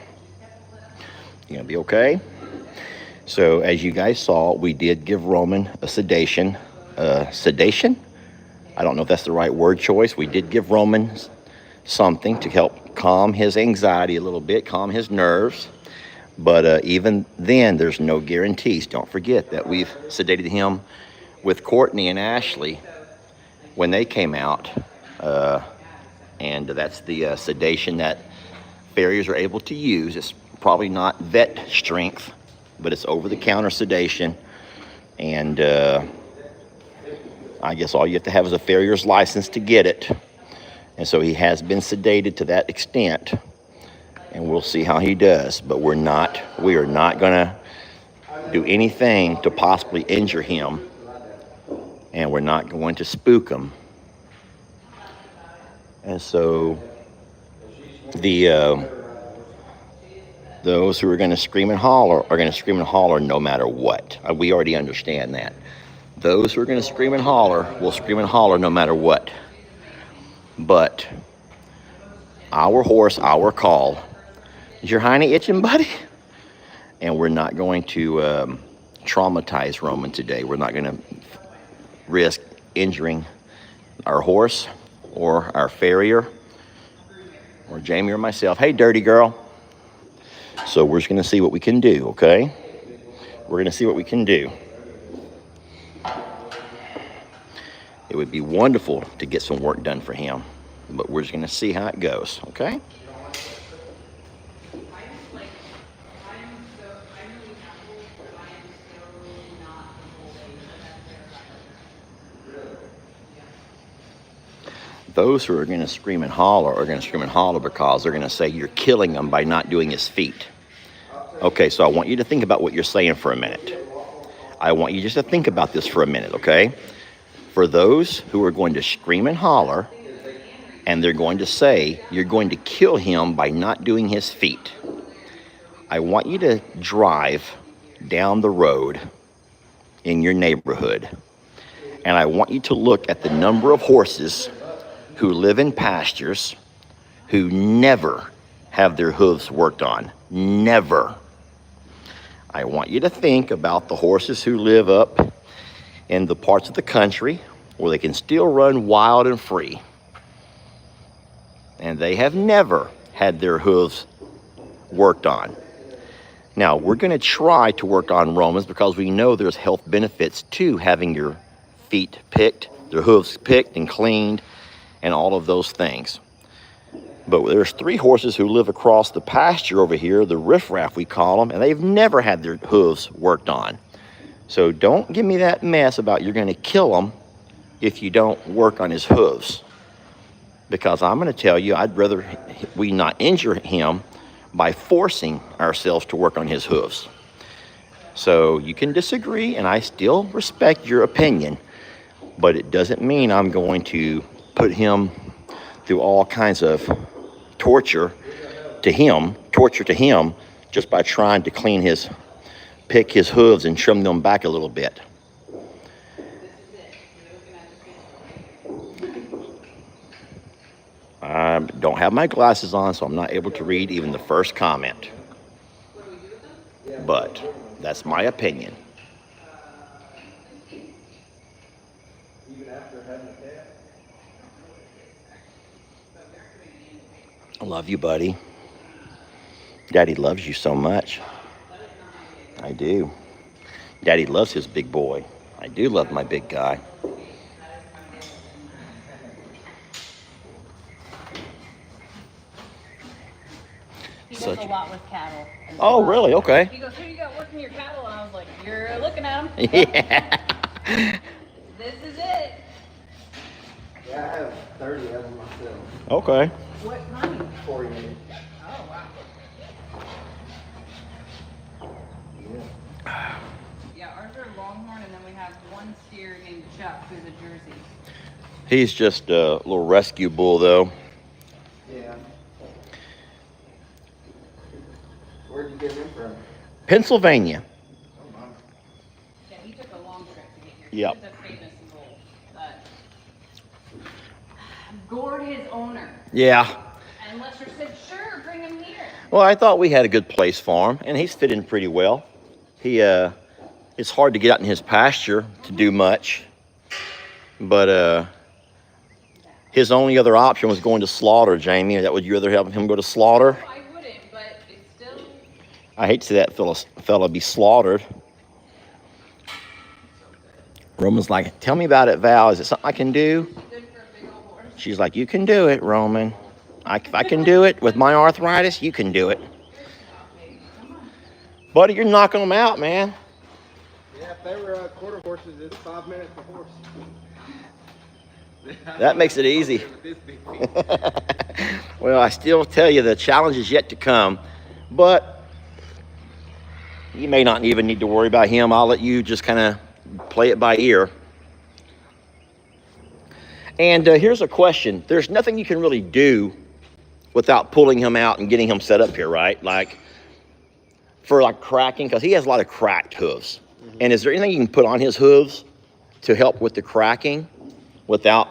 You going to be okay? So, as you guys saw, we did give Roman a sedation. Sedation? I don't know if that's the right word choice. We did give Roman something to help calm his anxiety a little bit, calm his nerves. But even then, there's no guarantees. Don't forget that we've sedated him with Courtney and Ashley when they came out. And that's the sedation that Farriers are able to use. It's probably not vet strength, but it's over-the-counter sedation. And I guess all you have to have is a Farrier's license to get it. And so he has been sedated to that extent, and we'll see how he does. But we are not gonna do anything to possibly injure him, and we're not going to spook him. And so those who are going to scream and holler are going to scream and holler no matter what. We already understand that. Those who are going to scream and holler will scream and holler no matter what. But our horse, our call. Is your hiney itching, buddy? And we're not going to traumatize Roman today. We're not going to risk injuring our horse or our farrier or Jamie or myself. Hey, dirty girl. So we're just going to see what we can do, okay? We're going to see what we can do. It would be wonderful to get some work done for him, but we're just going to see how it goes, okay? Those who are going to scream and holler are going to scream and holler because they're going to say you're killing him by not doing his feet. Okay, so I want you to think about what you're saying for a minute. I want you just to think about this for a minute, okay? For those who are going to scream and holler, and they're going to say you're going to kill him by not doing his feet, I want you to drive down the road in your neighborhood, and I want you to look at the number of horses who live in pastures who never have their hooves worked on. Never. I want you to think about the horses who live up in the parts of the country where they can still run wild and free. And they have never had their hooves worked on. Now, we're going to try to work on Romans because we know there's health benefits to having your feet picked, their hooves picked and cleaned, and all of those things. But there's 3 horses who live across the pasture over here, the riffraff we call them, and they've never had their hooves worked on. So don't give me that mess about you're going to kill him if you don't work on his hooves. Because I'm going to tell you, I'd rather we not injure him by forcing ourselves to work on his hooves. So you can disagree, and I still respect your opinion, but it doesn't mean I'm going to put him through all kinds of torture to him just by trying to pick his hooves and trim them back a little bit. I don't have my glasses on, so I'm not able to read even the first comment. But that's my opinion. I love you, buddy. Daddy loves you so much. I do. Daddy loves his big boy. I do love my big guy. He does a lot with cattle. Oh, really? Okay. He goes, who you got working your cattle? And I was like, you're looking at him. Yeah. This is it. Yeah, I have 30 of them myself. Okay. What kind? 40 minutes. Oh, wow. Yeah, ours are Longhorn, and then we have one steer named Chuck, who's a Jersey. He's just a little rescue bull, though. Yeah. Where'd you get him from? Pennsylvania. Oh, my. Yeah, he took a long trip to get here. Yep. He's a famous bull that gored his owner. Yeah. And Lester said, sure, bring him here. Well, I thought we had a good place for him, and he's fit in pretty well. It's hard to get out in his pasture to do much, but his only other option was going to slaughter, Jamie. That would you rather have him go to slaughter? I wouldn't, but it's still... I hate to see that fella be slaughtered. Roman's like, tell me about it, Val. Is it something I can do? Good for a big old horse. She's like, you can do it, Roman. If I can do it with my arthritis, you can do it. Buddy, you're knocking them out, man. Yeah, if they were quarter horses, it's 5 minutes a horse. That makes it easy. With this big feet. Well, I still tell you the challenge is yet to come, but you may not even need to worry about him. I'll let you just kind of play it by ear. And here's a question. There's nothing you can really do without pulling him out and getting him set up here, right? Like for like cracking, because he has a lot of cracked hooves. Mm-hmm. And is there anything you can put on his hooves to help with the cracking without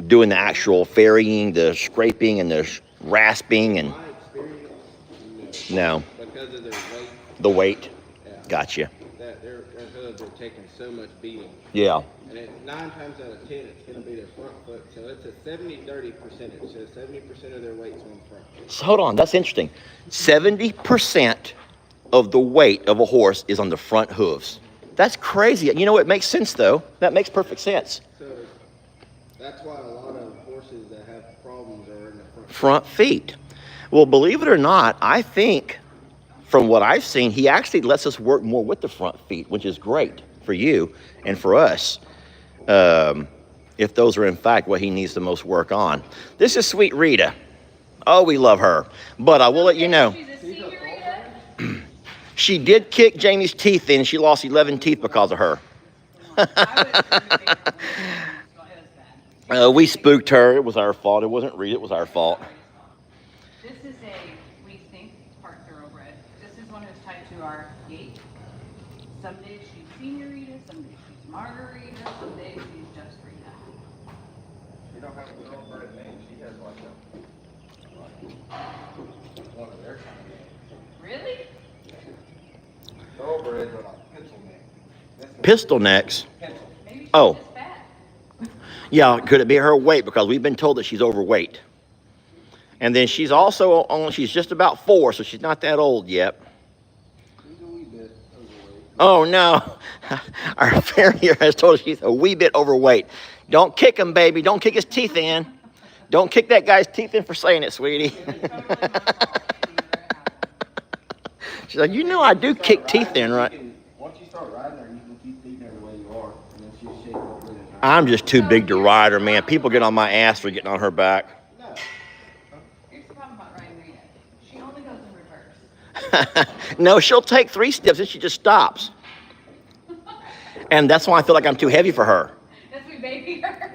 doing the actual ferrying, the scraping and the rasping and... My experience, No. Because of their weight. The weight? Yeah. Gotcha. That their hooves are taking so much beating. Yeah. And 9 times out of 10, it's going to be their front foot. So it's a 70-30 percentage. So 70% of their weight's on the front. So hold on, that's interesting. 70% of the weight of a horse is on the front hooves. That's crazy. You know, it makes sense though. That makes perfect sense. So that's why a lot of horses that have problems are in the Front feet. Well, believe it or not, I think from what I've seen, he actually lets us work more with the front feet, which is great for you and for us. If those are in fact what he needs the most work on. This is sweet Rita. Oh, we love her. But I will let you know. She's a senior, Rita. She did kick Jamie's teeth in. She lost 11 teeth because of her. We spooked her. It was our fault. It wasn't Rita. It was our fault. This is we think, part thoroughbred. This is one who's tied to our gate. Some days she's senior Rita, some days she's Margarita, some days she's just Rita. You don't have a thoroughbred name. She has like one of their kind of names. Really? Thoroughbreds are like pencil names. Pistol necks. Pencil. Maybe she's Oh. just fat. Yeah, could it be her weight? Because we've been told that she's overweight. And then she's also only, she's just about 4, so she's not that old yet. She's a wee bit overweight. Oh no, our farrier has told us she's a wee bit overweight. Don't kick him, baby. Don't kick his teeth in. Don't kick that guy's teeth in for saying it, sweetie. She's like, you know I do kick teeth in, right? Once you start riding her, you can keep feeding her the way you are, and then she'll shake over it. I'm just too big to ride her, man. People get on my ass for getting on her back. No. Here's the problem about riding Rita. She only goes in reverse. No, she'll take 3 steps and she just stops. And that's why I feel like I'm too heavy for her. That's we baby her.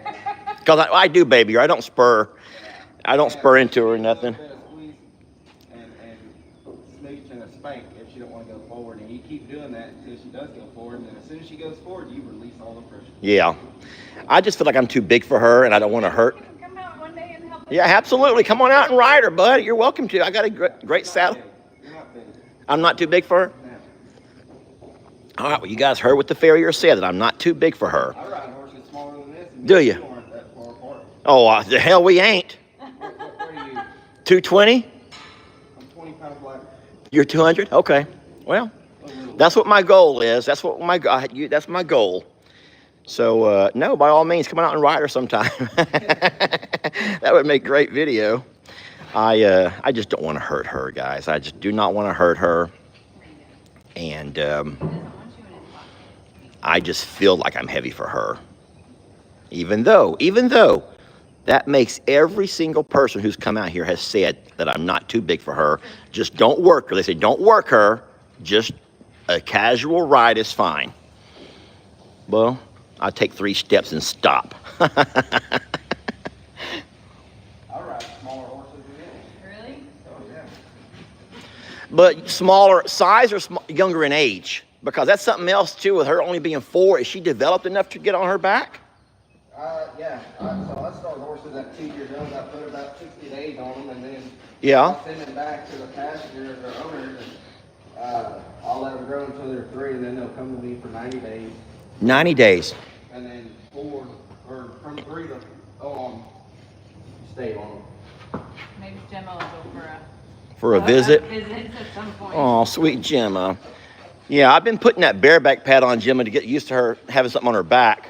Because I do baby her. I don't spur. I don't spur into her or nothing. And smooch and a spank if she don't want to go forward. And you keep doing that until she does go forward. And then as soon as she goes forward, you release all the pressure. Yeah. I just feel like I'm too big for her and I don't want to hurt. You can come out one day and help us. Yeah, absolutely. Come on out and ride her, bud. You're welcome to. I got a great saddle. You're not big. I'm not too big for her? No. All right, well, you guys heard what the farrier said, that I'm not too big for her. I ride horses smaller than this. And Do you? aren't that far apart. Oh, the hell we ain't. What are you? 220? I'm 20 pounds lighter. You're 200? Okay. Well, that's what my goal is. That's what that's my goal. So, no, by all means, come on out and ride her sometime. That would make great video. I just don't want to hurt her, guys. I just do not want to hurt her. And I just feel like I'm heavy for her. Even though that makes every single person who's come out here has said that I'm not too big for her. Just don't work her. They say, don't work her. Just a casual ride is fine. Well, I take 3 steps and stop. I ride smaller horses than this. Really? Oh, yeah. But smaller size or younger in age? Because that's something else too with her only being 4. Is she developed enough to get on her back? Yeah. So I start horses at 2 years old. I put about 60 days on them, and then Yeah. I'll send them back to the passenger or owners, and I'll let them grow until they're 3, and then they'll come to me for 90 days. 90 days. And then 4 or from 3 to stay on them. Maybe Gemma will go For a visit? Visits at some point. Oh, sweet Gemma. Yeah, I've been putting that bareback pad on Gemma to get used to her having something on her back.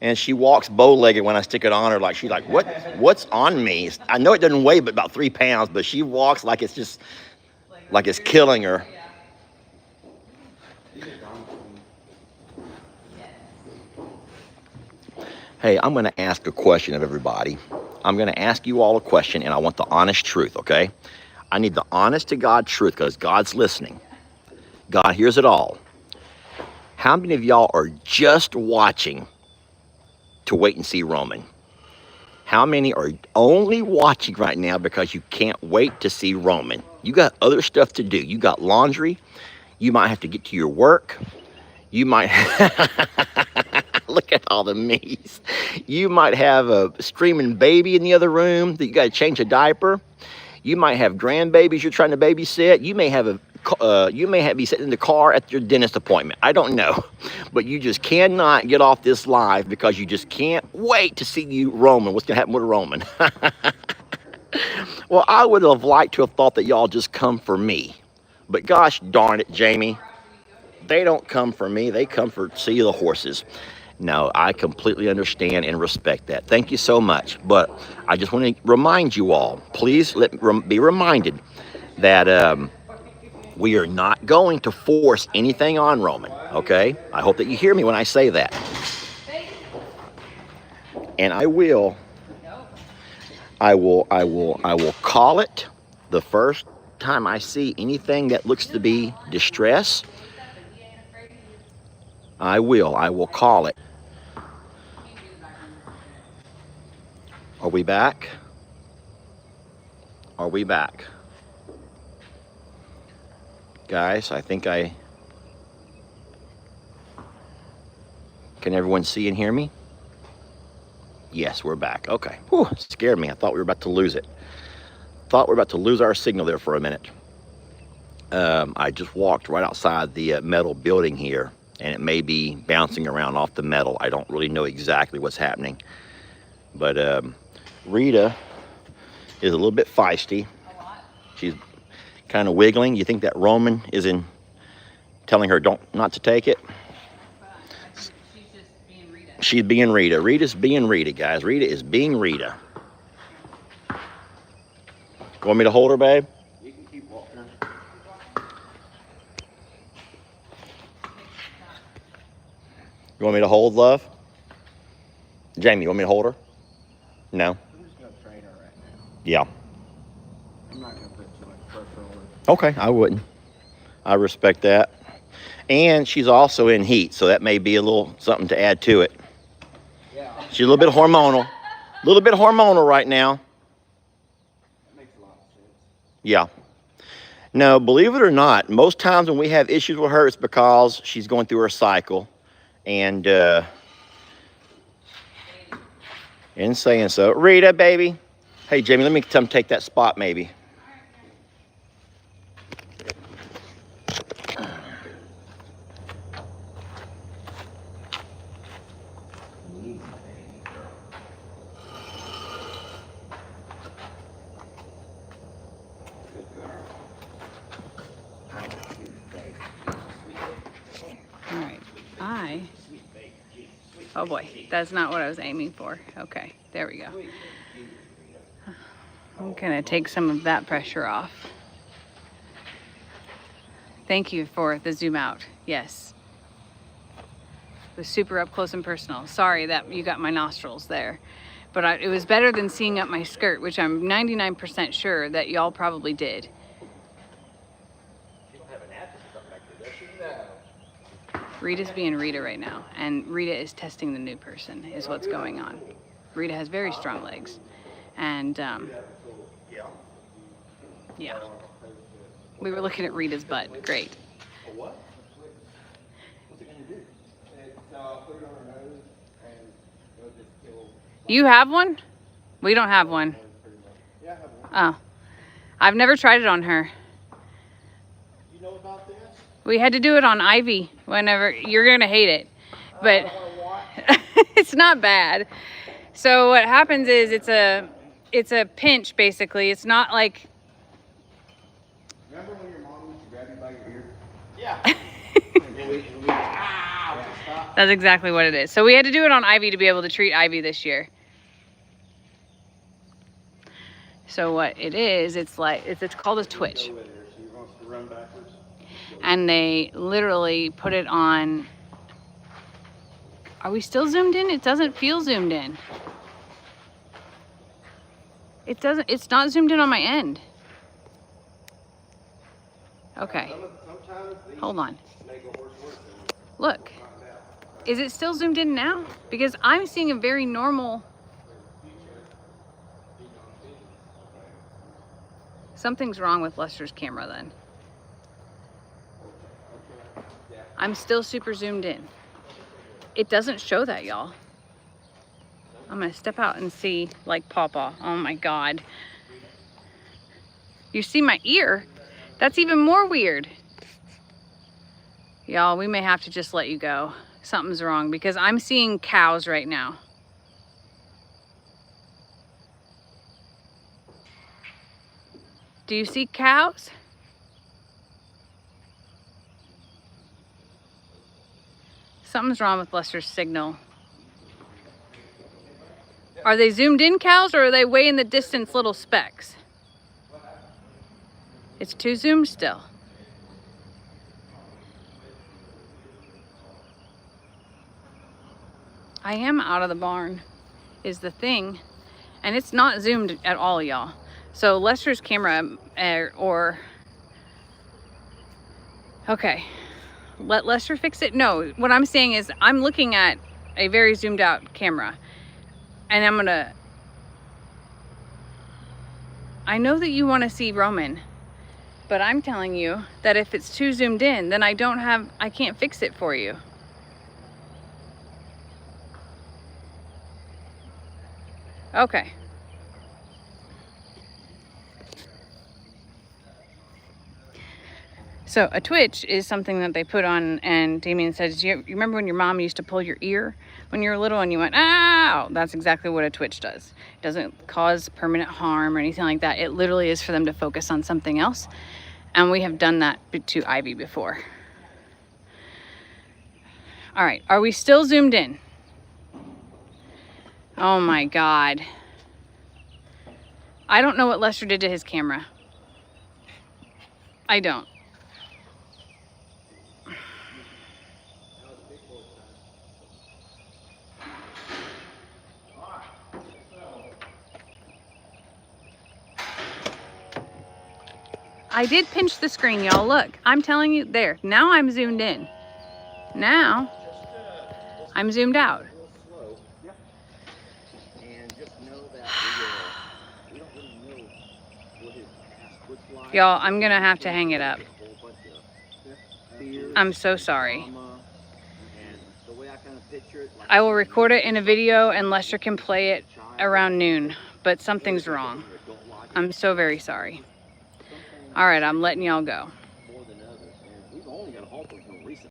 And she walks bow-legged when I stick it on her. Like, she's like, what's on me? I know it doesn't weigh but about 3 pounds, but she walks like it's just, like it's killing her. Hey, I'm going to ask a question of everybody. I'm going to ask you all a question, and I want the honest truth, okay? I need the honest to God truth because God's listening. God hears it all. How many of y'all are just watching to wait and see Roman? How many are only watching right now because you can't wait to see Roman? You got other stuff to do. You got laundry. You might have to get to your work. You might look at all the me's. You might have a screaming baby in the other room that you got to change a diaper. You might have grandbabies you're trying to babysit. You may have be sitting in the car at your dentist appointment. I don't know, but you just cannot get off this live because you just can't wait to see you Roman. What's gonna happen with Roman? Well, I would have liked to have thought that y'all just come for me, but gosh darn it, Jamie. They don't come for me. They come for see the horses. No, I completely understand and respect that. Thank you so much. But I just want to remind you all, please be reminded that we are not going to force anything on Roman, okay? I hope that you hear me when I say that. And I will call it the first time I see anything that looks to be distress. I will call it. Are we back? Are we back? Guys, I think can everyone see and hear me? Yes, we're back. Okay. Whew, it scared me. I thought we were about to lose it. Thought we were about to lose our signal there for a minute. I just walked right outside the metal building here, and it may be bouncing around off the metal. I don't really know exactly what's happening. But Rita is a little bit feisty. She's kind of wiggling. You think that Roman is telling her not to take it? She's just being Rita. She's being Rita. Rita's being Rita, guys. Rita is being Rita. You want me to hold her, babe? You can keep walking. You want me to hold, love? Jamie, you want me to hold her? No? I'm just going to train her right now. Yeah. I'm not going to put too much pressure on her. Okay, I wouldn't. I respect that. And she's also in heat, so that may be a little something to add to it. Yeah. She's a little bit hormonal. A little bit hormonal right now. That makes a lot of sense. Yeah. No, believe it or not, most times when we have issues with her, it's because she's going through her cycle. And in saying so, Rita, baby. Hey, Jamie, let me come take that spot, maybe. All right. Oh boy, that's not what I was aiming for. Okay, there we go. I'm gonna take some of that pressure off. Thank you for the zoom out. Yes. It was super up close and personal. Sorry that you got my nostrils there. But it was better than seeing up my skirt, which I'm 99% sure that y'all probably did. Rita's being Rita right now, and Rita is testing the new person, is what's going on. Rita has very strong legs, and yeah. We were looking at Rita's butt. Great. What? What's it going to do? It's put it on her nose and it'll just kill. You have one? We don't have one. Yeah, I have one. Oh. I've never tried it on her. You know about this? We had to do it on Ivy whenever. You're going to hate it. But it's not bad. So what happens is it's a pinch, basically. It's not like... Remember when your mom used to grab you by your ear? Yeah. That's exactly what it is. So we had to do it on Ivy to be able to treat Ivy this year. So what it is, it's called a twitch. And they literally put it on Are we still zoomed in? It doesn't feel zoomed in. It's not zoomed in on my end. Okay. Hold on. Look. Is it still zoomed in now? Because I'm seeing a very normal... Something's wrong with Lester's camera then. I'm still super zoomed in. It doesn't show that, y'all. I'm gonna step out and see like Pawpaw. Oh my God. You see my ear? That's even more weird. Y'all, we may have to just let you go. Something's wrong because I'm seeing cows right now. Do you see cows? Something's wrong with Lester's signal. Are they zoomed in cows or are they way in the distance little specks? It's too zoomed still. I am out of the barn is the thing. And it's not zoomed at all, y'all. So Lester's camera okay. Let Lester fix it? No, what I'm saying is I'm looking at a very zoomed out camera. And I know that you want to see Roman, but I'm telling you that if it's too zoomed in, then I can't fix it for you. Okay. So a twitch is something that they put on, and Damian says, you remember when your mom used to pull your ear when you were little and you went, ow? That's exactly what a twitch does. It doesn't cause permanent harm or anything like that. It literally is for them to focus on something else. And we have done that to Ivy before. All right, are we still zoomed in? Oh my God. I don't know what Lester did to his camera. I don't. I did pinch the screen, y'all. Look, I'm telling you, there. Now I'm zoomed in. Now I'm zoomed out. Y'all, I'm gonna have to hang it up. I'm so sorry. I will record it in a video and Lester can play it around noon, but something's wrong. I'm so very sorry. All right, I'm letting y'all go.